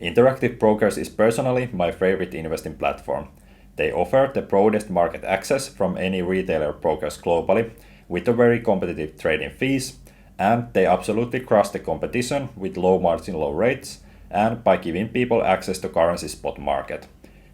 Interactive Brokers is personally my favorite investing platform. They offer the broadest market access from any retailer brokers globally, with a very competitive trading fees, and they absolutely crush the competition with low margin, low rates, and by giving people access to currency spot market.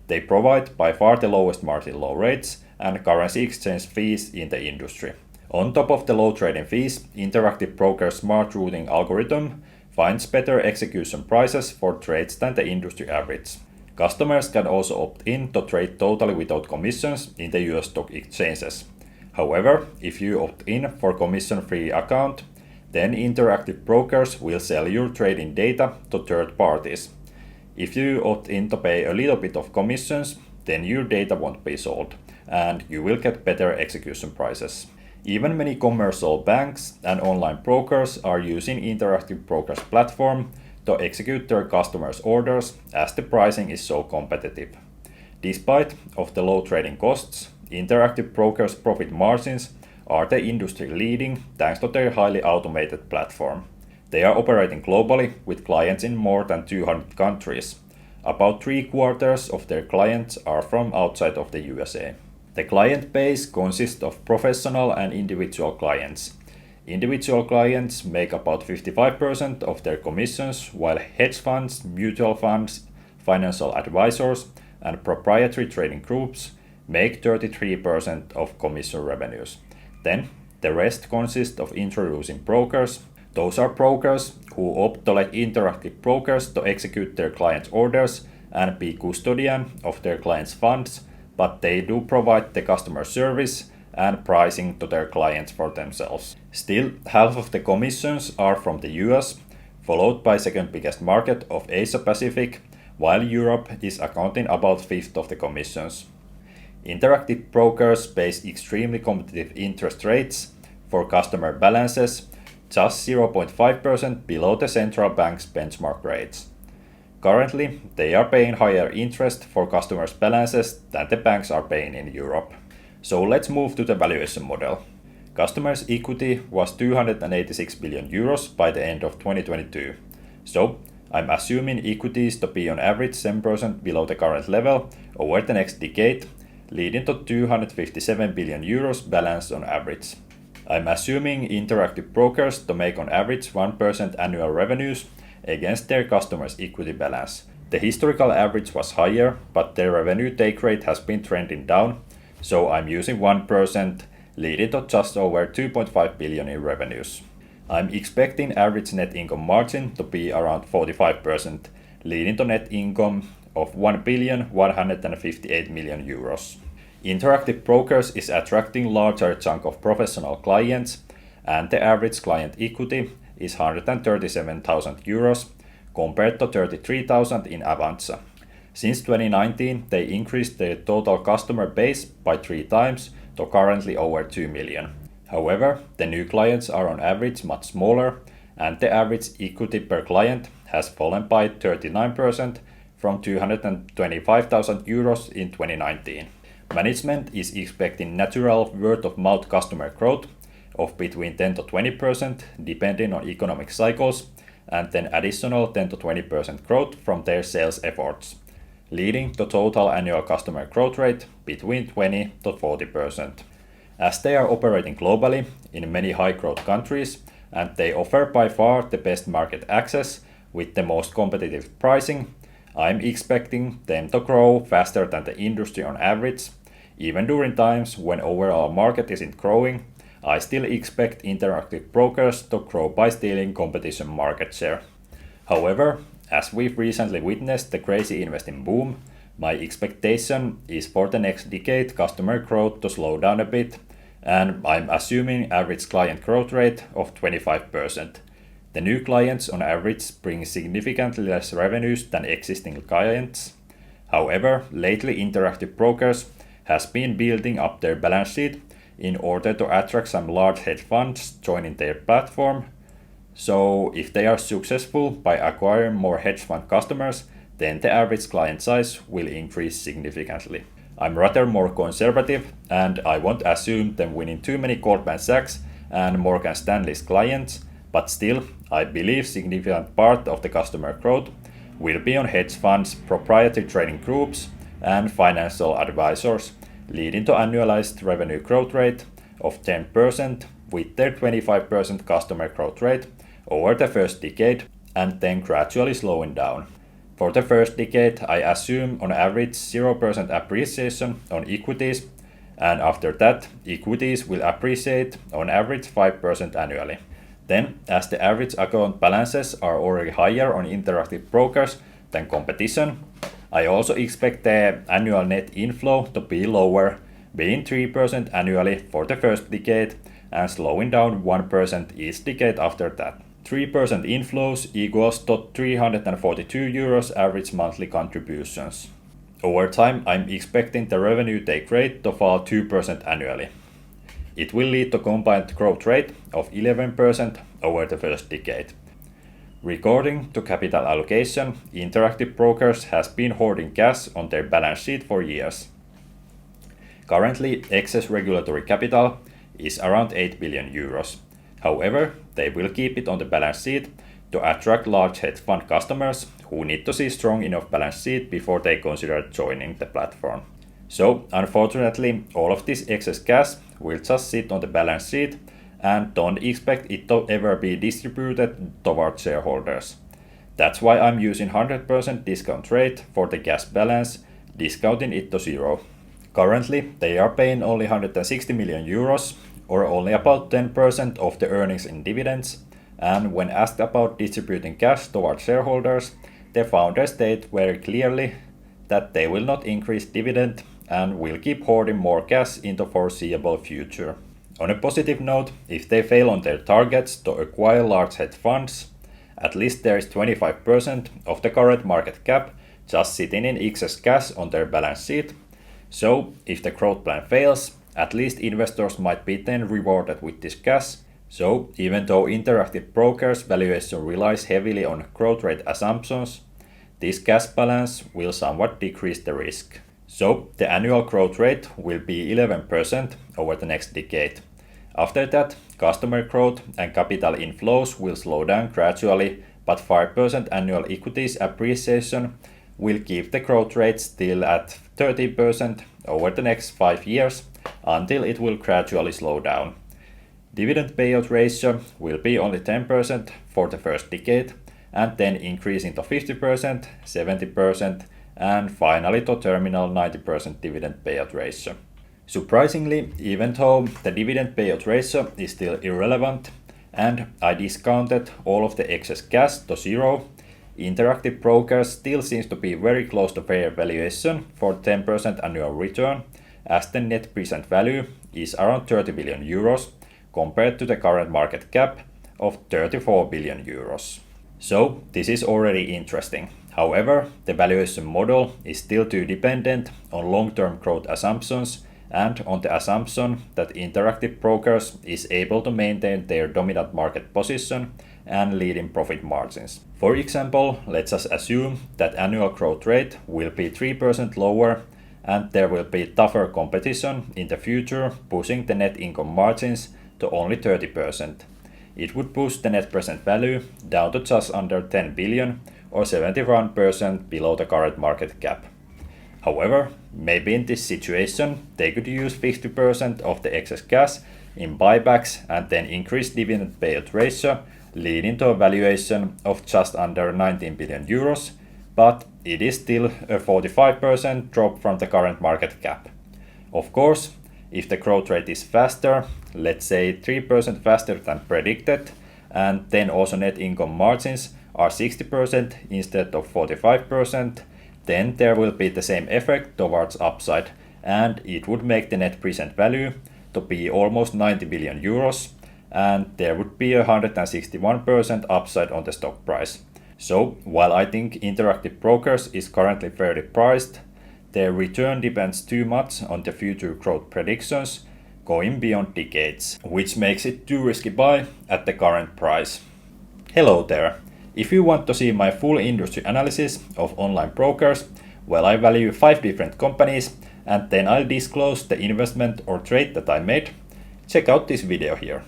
They provide by far the lowest margin, low rates, and currency exchange fees in the industry. On top of the low trading fees, Interactive Broker's smart routing algorithm finds better execution prices for trades than the industry average. Customers can also opt in to trade totally without commissions in the US stock exchanges. However, if you opt in for commission-free account, then Interactive Brokers will sell your trading data to third parties. If you opt in to pay a little bit of commissions, then your data won't be sold, and you will get better execution prices. Even many commercial banks and online brokers are using Interactive Brokers platform to execute their customers' orders as the pricing is so competitive. Despite of the low trading costs, Interactive Brokers' profit margins are the industry leading thanks to their highly automated platform. They are operating globally with clients in more than 200 countries. About 3/4 of their clients are from outside of the USA. The client base consists of professional and individual clients. Individual clients make about 55% of their commissions, while hedge funds, mutual funds, financial advisors, and proprietary trading groups make 33% of commission revenues. Then, the rest consists of introducing brokers. Those are brokers who opt to let Interactive Brokers to execute their clients' orders and be custodian of their clients' funds, but they do provide the customer service and pricing to their clients for themselves. Still, half of the commissions are from the US, followed by second biggest market of Asia Pacific, while Europe is accounting about fifth of the commissions. Interactive Brokers pays extremely competitive interest rates for customer balances, just 0.5% below the central bank's benchmark rates. Currently, they are paying higher interest for customers' balances than the banks are paying in Europe. So let's move to the valuation model. Customers' equity was 286 billion euros by the end of 2022. So I'm assuming equities to be on average 7% below the current level over the next decade, leading to 257 billion euros balance on average. I'm assuming Interactive Brokers to make on average 1% annual revenues against their customers' equity balance. The historical average was higher, but their revenue take rate has been trending down, so I'm using 1%, leading to just over 2.5 billion in revenues. I'm expecting average net income margin to be around 45%, leading to net income of 1,158 million euros. Interactive Brokers is attracting larger chunk of professional clients, and the average client equity is 137,000 euros compared to 33,000 in Avanza. Since 2019, they increased their total customer base by 3 times to currently over 2 million. However, the new clients are on average much smaller, and the average equity per client has fallen by 39% from 225,000 euros in 2019. Management is expecting natural word-of-mouth customer growth of between 10 to 20% depending on economic cycles, and then additional 10 to 20% growth from their sales efforts, leading to total annual customer growth rate between 20 to 40%. As they are operating globally in many high-growth countries, and they offer by far the best market access with the most competitive pricing, I'm expecting them to grow faster than the industry on average. Even during times when overall market isn't growing, I still expect Interactive Brokers to grow by stealing competition market share. However, as we've recently witnessed the crazy investing boom, my expectation is for the next decade customer growth to slow down a bit, and I'm assuming average client growth rate of 25%. The new clients on average bring significantly less revenues than existing clients. However, lately Interactive Brokers has been building up their balance sheet in order to attract some large hedge funds joining their platform. So if they are successful by acquiring more hedge fund customers, then the average client size will increase significantly. I'm rather more conservative, and I won't assume them winning too many Goldman Sachs and Morgan Stanley's clients, but still, I believe significant part of the customer growth will be on hedge funds, proprietary trading groups, and financial advisors, leading to annualized revenue growth rate of 10% with their 25% customer growth rate over the first decade and then gradually slowing down. For the first decade, I assume on average 0% appreciation on equities, and after that, equities will appreciate on average 5% annually. Then, as the average account balances are already higher on Interactive Brokers than competition, I also expect the annual net inflow to be lower, being 3% annually for the first decade and slowing down 1% each decade after that. 3% inflows equals to 342 euros average monthly contributions. Over time, I'm expecting the revenue take rate to fall 2% annually. It will lead to combined growth rate of 11% over the first decade. Regarding to capital allocation, Interactive Brokers has been hoarding cash on their balance sheet for years. Currently, excess regulatory capital is around 8 billion euros. However, they will keep it on the balance sheet to attract large hedge fund customers who need to see strong enough balance sheet before they consider joining the platform. So, unfortunately, all of this excess cash will just sit on the balance sheet and don't expect it to ever be distributed towards shareholders. That's why I'm using 100% discount rate for the cash balance, discounting it to zero. Currently, they are paying only 160 million euros, or only about 10% of the earnings in dividends, and when asked about distributing cash towards shareholders, the founders state very clearly that they will not increase dividend and will keep hoarding more cash in the foreseeable future. On a positive note, if they fail on their targets to acquire large hedge funds, at least there is 25% of the current market cap just sitting in excess cash on their balance sheet. So, if the growth plan fails, at least investors might be then rewarded with this cash. So, even though Interactive Brokers valuation relies heavily on growth rate assumptions, this cash balance will somewhat decrease the risk. So, the annual growth rate will be 11% over the next decade. After that, customer growth and capital inflows will slow down gradually, but 5% annual equities appreciation will keep the growth rate still at 30% over the next 5 years until it will gradually slow down. Dividend payout ratio will be only 10% for the first decade and then increasing to 50%, 70%, and finally to terminal 90% dividend payout ratio. Surprisingly, even though the dividend payout ratio is still irrelevant and I discounted all of the excess cash to zero, Interactive Brokers still seems to be very close to fair valuation for 10% annual return, as the net present value is around 30 billion euros compared to the current market cap of 34 billion euros. So this is already interesting. However, the valuation model is still too dependent on long-term growth assumptions and on the assumption that Interactive Brokers is able to maintain their dominant market position and leading profit margins. For example, let's just assume that annual growth rate will be 3% lower and there will be tougher competition in the future, pushing the net income margins to only 30%. It would push the net present value down to just under 10 billion or 71% below the current market cap. However, maybe in this situation, they could use 50% of the excess cash in buybacks and then increase dividend payout ratio, leading to a valuation of just under 19 billion euros, but it is still a 45% drop from the current market cap. Of course, if the growth rate is faster, let's say 3% faster than predicted, and then also net income margins are 60% instead of 45%, then there will be the same effect towards upside, and it would make the net present value to be almost 90 billion euros, and there would be a 161% upside on the stock price. So, while I think Interactive Brokers is currently fairly priced, their return depends too much on the future growth predictions going beyond decades, which makes it too risky buy at the current price. Hello there! If you want to see my full industry analysis of online brokers, well, I value 5 different companies and then I'll disclose the investment or trade that I made. Check out this video here.